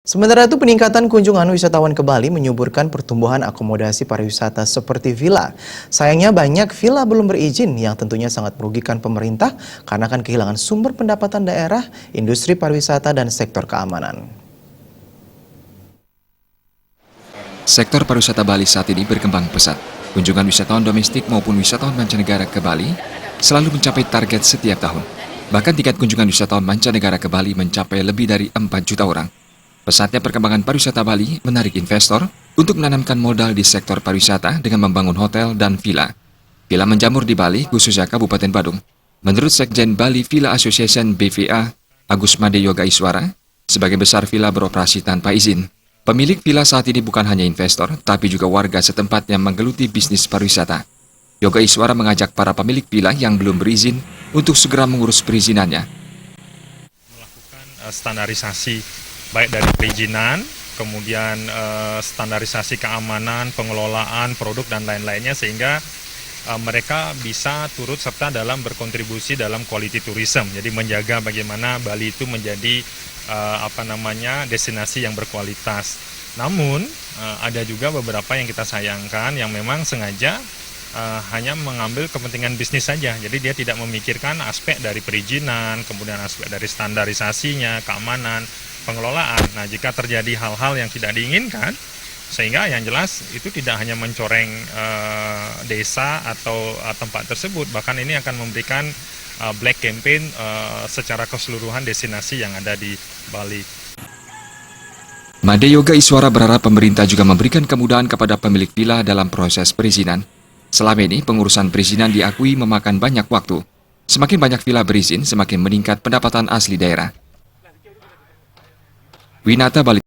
Sementara itu, peningkatan kunjungan wisatawan ke Bali menyuburkan pertumbuhan akomodasi pariwisata seperti villa. Sayangnya banyak villa belum berizin yang tentunya sangat merugikan pemerintah karena akan kehilangan sumber pendapatan daerah, industri pariwisata, dan sektor keamanan. Sektor pariwisata Bali saat ini berkembang pesat. Kunjungan wisatawan domestik maupun wisatawan mancanegara ke Bali selalu mencapai target setiap tahun. Bahkan tingkat kunjungan wisatawan mancanegara ke Bali mencapai lebih dari 4 juta orang. Pesatnya perkembangan pariwisata Bali menarik investor untuk menanamkan modal di sektor pariwisata dengan membangun hotel dan villa. Villa menjamur di Bali, khususnya Kabupaten Badung. Menurut Sekjen Bali Villa Association BVA, Agus Made Yoga Iswara, sebagian besar villa beroperasi tanpa izin. Pemilik villa saat ini bukan hanya investor, tapi juga warga setempat yang menggeluti bisnis pariwisata. Yoga Iswara mengajak para pemilik villa yang belum berizin untuk segera mengurus perizinannya. Melakukan standarisasi baik dari perizinan, kemudian standarisasi keamanan, pengelolaan produk dan lain-lainnya sehingga mereka bisa turut serta dalam berkontribusi dalam quality tourism. Jadi menjaga bagaimana Bali itu menjadi destinasi yang berkualitas. Namun ada juga beberapa yang kita sayangkan yang memang sengaja hanya mengambil kepentingan bisnis saja. Jadi dia tidak memikirkan aspek dari perizinan, kemudian aspek dari standarisasinya, keamanan, pengelolaan. Nah, jika terjadi hal-hal yang tidak diinginkan, sehingga yang jelas itu tidak hanya mencoreng desa atau tempat tersebut, bahkan ini akan memberikan black campaign secara keseluruhan destinasi yang ada di Bali. Made Yoga Iswara berharap pemerintah juga memberikan kemudahan kepada pemilik villa dalam proses perizinan. Selama ini, pengurusan perizinan diakui memakan banyak waktu. Semakin banyak villa berizin, semakin meningkat pendapatan asli daerah. Winata Bali.